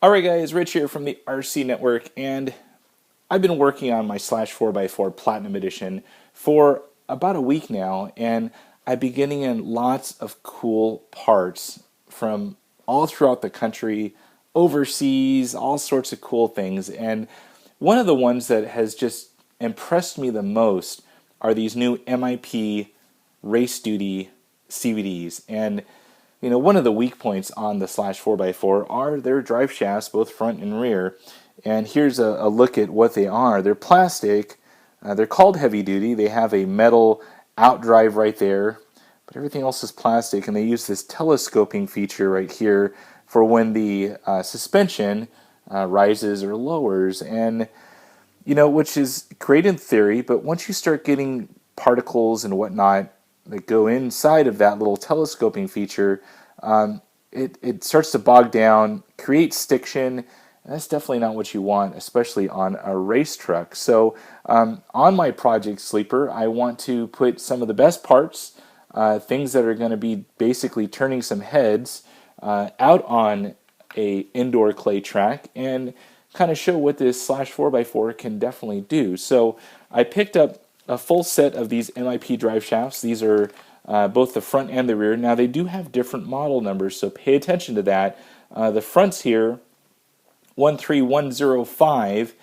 Alright guys, Rich here from the RCNetwork, and I've been working on my Slash 4x4 Platinum Edition for about a week now, and I've been getting in lots of cool parts from all throughout the country, overseas, all sorts of cool things. And one of the ones that has just impressed me the most are these new MIP Race Duty CVDs. And one of the weak points on the Slash 4x4 are their drive shafts, both front and rear. And here's a look at what they are. They're plastic. They're called heavy duty. They have a metal outdrive right there, but everything else is plastic. And they use this telescoping feature right here for when the suspension rises or lowers. And which is great in theory, but once you start getting particles and whatnot that go inside of that little telescoping feature, it starts to bog down, create stiction, and that's definitely not what you want, especially on a race truck. So on my Project Sleeper, I want to put some of the best parts, things that are going to be basically turning some heads out on a indoor clay track, and kind of show what this Slash 4x4 can definitely do. So I picked up a full set of these MIP drive shafts. These are both the front and the rear. Now they do have different model numbers, so pay attention to that. The fronts here, 13105.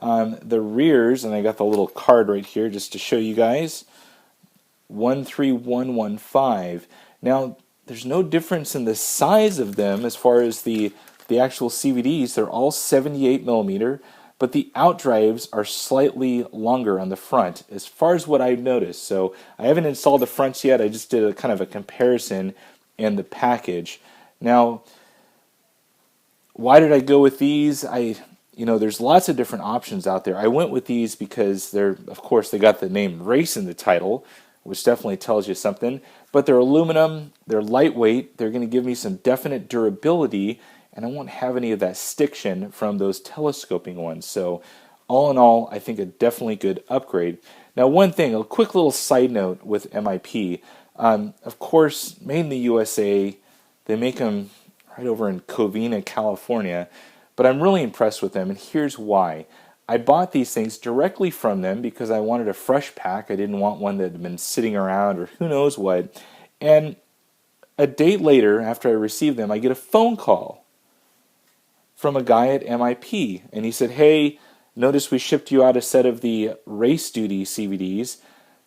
The rears, and I got the little card right here just to show you guys, 13115. Now there's no difference in the size of them as far as the actual CVDs. They're all 78 millimeter, but the outdrives are slightly longer on the front as far as what I've noticed. So I haven't installed the fronts yet. I just did a kind of a comparison in the package. Now, why did I go with these? There's lots of different options out there. I went with these because of course, they got the name race in the title, which definitely tells you something. But they're aluminum, they're lightweight, they're going to give me some definite durability, and I won't have any of that stiction from those telescoping ones. So all in all, I think a definitely good upgrade. Now one thing, a quick little side note with MIP. Of course, made in the USA. They make them right over in Covina, California. But I'm really impressed with them, and here's why. I bought these things directly from them because I wanted a fresh pack. I didn't want one that had been sitting around or who knows what. And a day later, after I received them, I get a phone call from a guy at MIP, and he said, "Hey, notice we shipped you out a set of the Race Duty CVDs.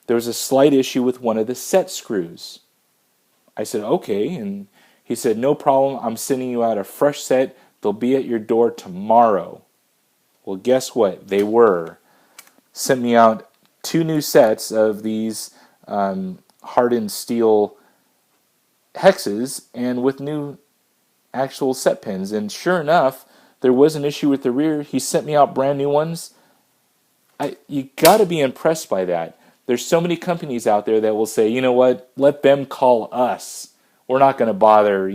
There was a slight issue with one of the set screws." I said, "Okay," and he said, "No problem, I'm sending you out a fresh set. They'll be at your door tomorrow." Well, guess what? They were. Sent me out 2 new sets of these hardened steel hexes, and with new actual set pins. And sure enough, there was an issue with the rear. He sent me out brand new ones. You got to be impressed by that. There's so many companies out there that will say, you know what, let them call us. We're not going to bother,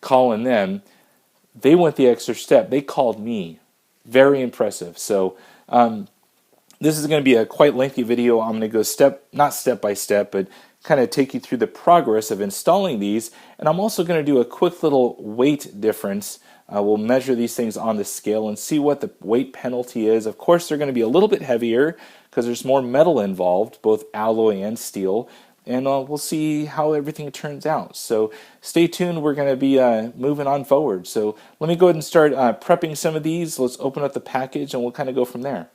calling them. They went the extra step. They called me. Very impressive. So this is going to be a quite lengthy video. I'm going to go not step by step, but kind of take you through the progress of installing these. And I'm also going to do a quick little weight difference. We'll measure these things on the scale and see what the weight penalty is. Of course, they're going to be a little bit heavier because there's more metal involved, both alloy and steel. And we'll see how everything turns out. So stay tuned. We're going to be moving on forward. So let me go ahead and start prepping some of these. Let's open up the package and we'll kind of go from there.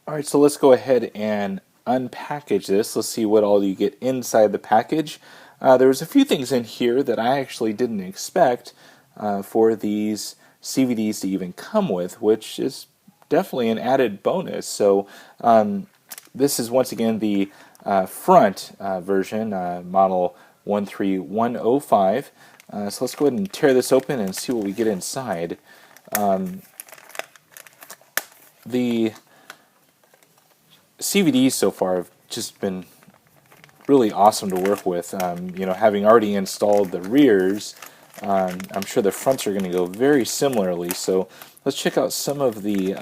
All right, so let's go ahead and unpackage this. Let's see what all you get inside the package. There's a few things in here that I actually didn't expect for these CVDs to even come with, which is definitely an added bonus. So this is once again the front version, model 13105. So let's go ahead and tear this open and see what we get inside. The CVDs so far have just been really awesome to work with. Having already installed the rears, I'm sure the fronts are going to go very similarly. So let's check out some of the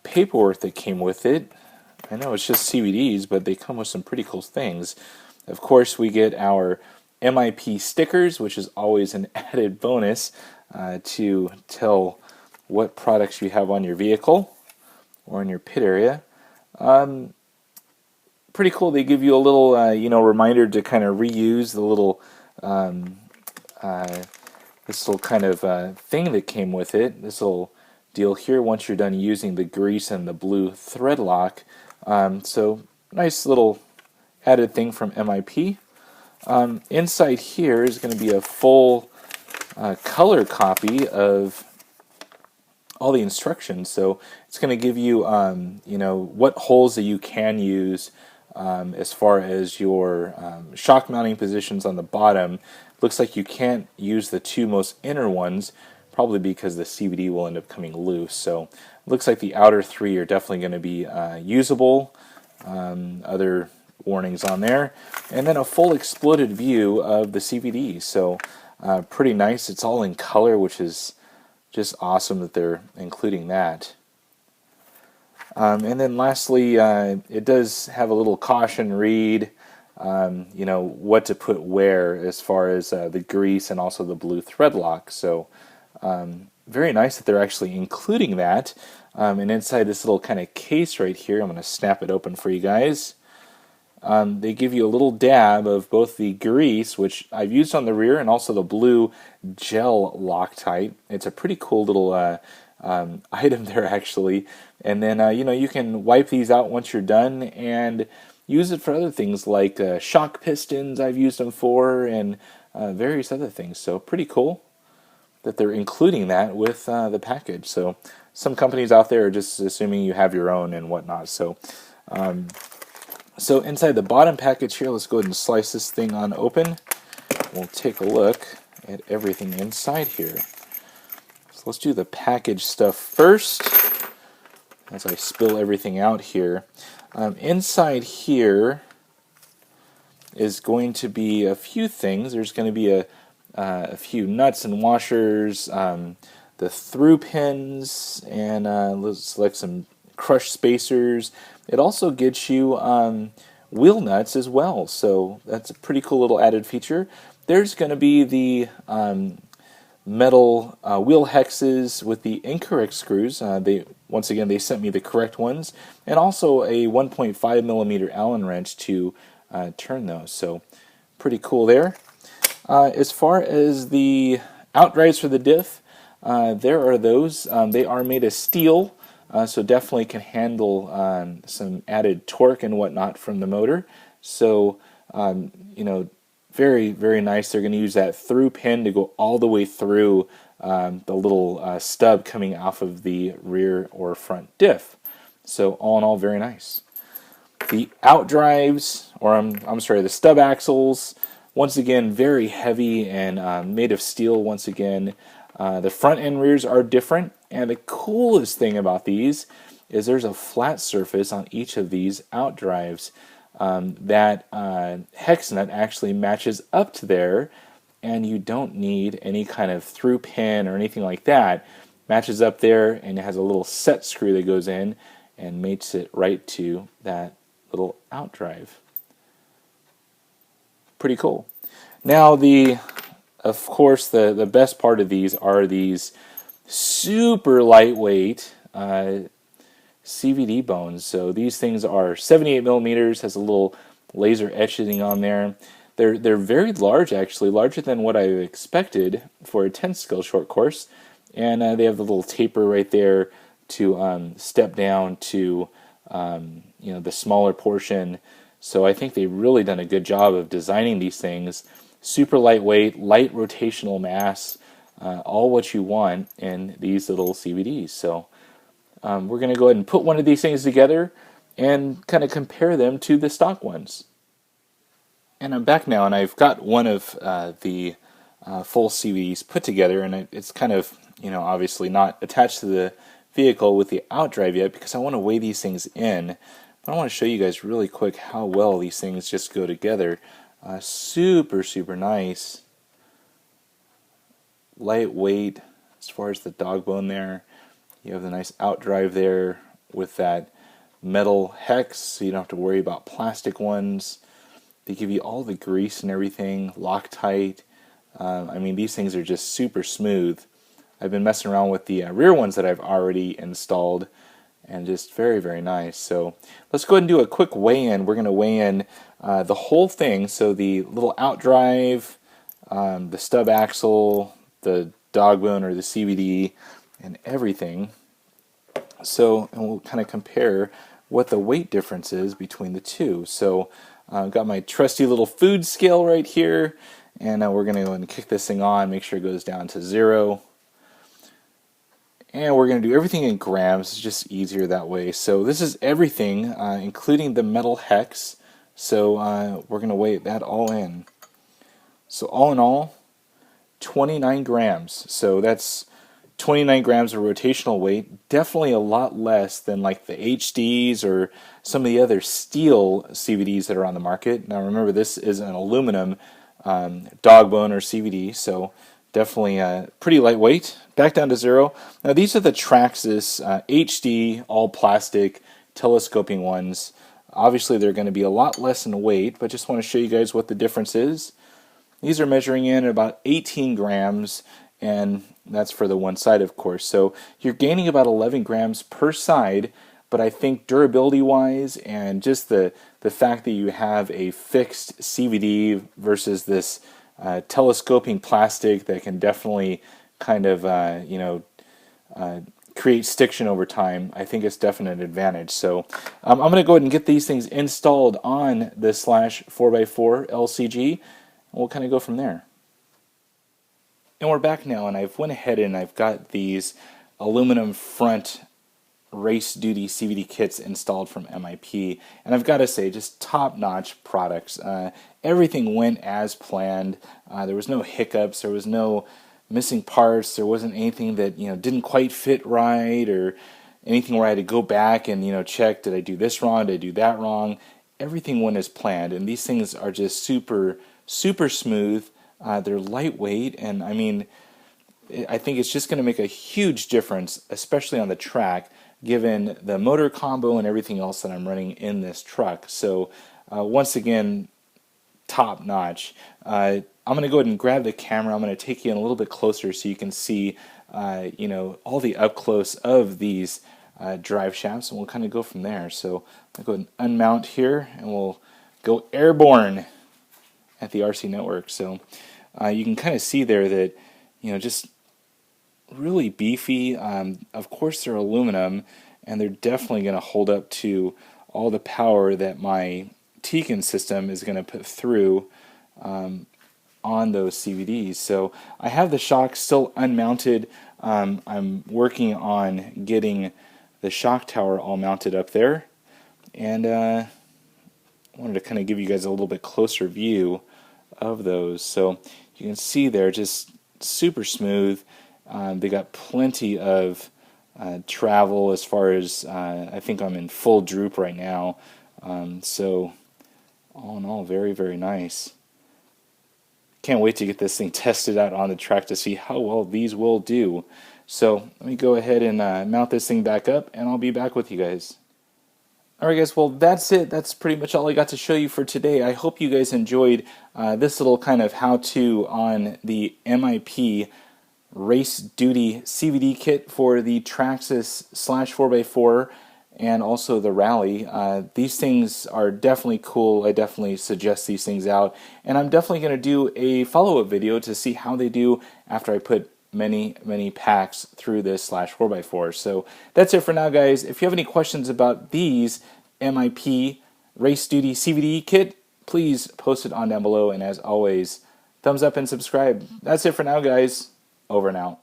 paperwork that came with it. I know it's just CVDs, but they come with some pretty cool things. Of course, we get our MIP stickers, which is always an added bonus. to tell what products you have on your vehicle or in your pit area. Pretty cool. They give you a little, reminder to kind of reuse the little, this little kind of thing that came with it. This little deal here. Once you're done using the grease and the blue thread lock, so nice little added thing from MIP. Inside here is going to be a full color copy of all the instructions. So it's going to give you, what holes that you can use as far as your shock mounting positions on the bottom. Looks like you can't use the two most inner ones, probably because the CVD will end up coming loose. So it looks like the outer three are definitely going to be usable. Other warnings on there. And then a full exploded view of the CVD. So pretty nice. It's all in color, which is just awesome that they're including that. And then lastly, it does have a little caution read, what to put where as far as the grease and also the blue thread lock. So very nice that they're actually including that. And inside this little kind of case right here, I'm going to snap it open for you guys. They give you a little dab of both the grease, which I've used on the rear, and also the blue gel Loctite. It's a pretty cool little item there, actually. And then, you can wipe these out once you're done and use it for other things like shock pistons I've used them for, and various other things. So pretty cool that they're including that with the package. So some companies out there are just assuming you have your own and whatnot. So inside the bottom package here, let's go ahead and slice this thing on open. We'll take a look at everything inside here. So let's do the package stuff first as I spill everything out here. Inside here is going to be a few things. There's going to be a few nuts and washers, the through pins, and let's select some crush spacers. It also gets you wheel nuts as well, so that's a pretty cool little added feature. There's going to be the metal wheel hexes with the incorrect screws. Once again, they sent me the correct ones, and also a 1.5 millimeter Allen wrench to turn those. So pretty cool there. As far as the outdrives for the diff, there are those. They are made of steel, so definitely can handle some added torque and whatnot from the motor. So very, very nice. They're going to use that through pin to go all the way through the little stub coming off of the rear or front diff. So all in all, very nice. The outdrives, or I'm sorry, the stub axles, once again, very heavy and made of steel once again. The front and rears are different, and the coolest thing about these is there's a flat surface on each of these outdrives. That hex nut actually matches up to there, and you don't need any kind of through pin or anything like that. Matches up there, and it has a little set screw that goes in and mates it right to that little outdrive. Pretty cool. Now of course the best part of these are these super lightweight CVD bones. So these things are 78 millimeters, has a little laser etching on there. They're very large, actually, larger than what I expected for a 10 skill short course. And they have the little taper right there to step down to the smaller portion. So I think they've really done a good job of designing these things. Super lightweight, light rotational mass, all what you want in these little CVDs. So we're going to go ahead and put one of these things together and kind of compare them to the stock ones. And I'm back now, and I've got one of the full CVDs put together, and it's kind of, obviously not attached to the vehicle with the outdrive yet because I want to weigh these things in. But I want to show you guys really quick how well these things just go together. Super, super nice. Lightweight as far as the dog bone there. You have the nice outdrive there with that metal hex, so you don't have to worry about plastic ones. They give you all the grease and everything, Loctite. These things are just super smooth. I've been messing around with the rear ones that I've already installed, and just very, very nice. So let's go ahead and do a quick weigh-in. We're going to weigh in the whole thing, so the little outdrive, the stub axle, the dog bone or the CVD, and everything. So, and we'll kind of compare what the weight difference is between the two. So I've got my trusty little food scale right here, and we're going to go ahead and kick this thing on, make sure it goes down to 0. And we're going to do everything in grams. It's just easier that way. So this is everything, including the metal hex. So we're going to weigh that all in. So all in all, 29 grams. So that's 29 grams of rotational weight. Definitely a lot less than like the HDs or some of the other steel CVDs that are on the market. Now remember, this is an aluminum dog bone or CVD, so definitely pretty lightweight. Back down to 0. Now these are the Traxxas HD all plastic telescoping ones. Obviously they're going to be a lot less in weight, but just want to show you guys what the difference is. These are measuring in at about 18 grams, and that's for the one side, of course. So you're gaining about 11 grams per side, but I think durability-wise and just the fact that you have a fixed CVD versus this telescoping plastic that can definitely kind of, create stiction over time, I think it's definitely an advantage. So I'm going to go ahead and get these things installed on the Slash 4x4 LCG, and we'll kind of go from there. And we're back now, and I've went ahead and I've got these aluminum front Race Duty CVD kits installed from MIP, and I've got to say, just top-notch products. Everything went as planned. There was no hiccups. There was no missing parts. There wasn't anything that didn't quite fit right, or anything where I had to go back and check, did I do this wrong? Did I do that wrong? Everything went as planned, and these things are just super smooth. They're lightweight, and I mean, I think it's just going to make a huge difference, especially on the track, given the motor combo and everything else that I'm running in this truck. So once again, top notch. I'm going to go ahead and grab the camera. I'm going to take you in a little bit closer so you can see all the up close of these drive shafts, and we'll kind of go from there. So I'll go ahead and unmount here, and we'll go airborne at the RCNetwork. So you can kind of see there that just really beefy. Of course they're aluminum, and they're definitely going to hold up to all the power that my Tekin system is going to put through on those CVDs. So I have the shock still unmounted. I'm working on getting the shock tower all mounted up there, and I wanted to kind of give you guys a little bit closer view of those. So you can see they're just super smooth. They got plenty of travel as far as I think I'm in full droop right now. So all in all, very, very nice. Can't wait to get this thing tested out on the track to see how well these will do. So let me go ahead and mount this thing back up, and I'll be back with you guys. Alright guys, well that's it. That's pretty much all I got to show you for today. I hope you guys enjoyed this little kind of how-to on the MIP Race Duty CVD kit for the Traxxas Slash 4x4 and also the Rally. These things are definitely cool. I definitely suggest these things out, and I'm definitely going to do a follow-up video to see how they do after I put many packs through this Slash 4x4. So that's it for now, guys. If you have any questions about these MIP Race Duty CVD kit, please post it on down below, and as always, thumbs up and subscribe. That's it for now, guys. Over and out.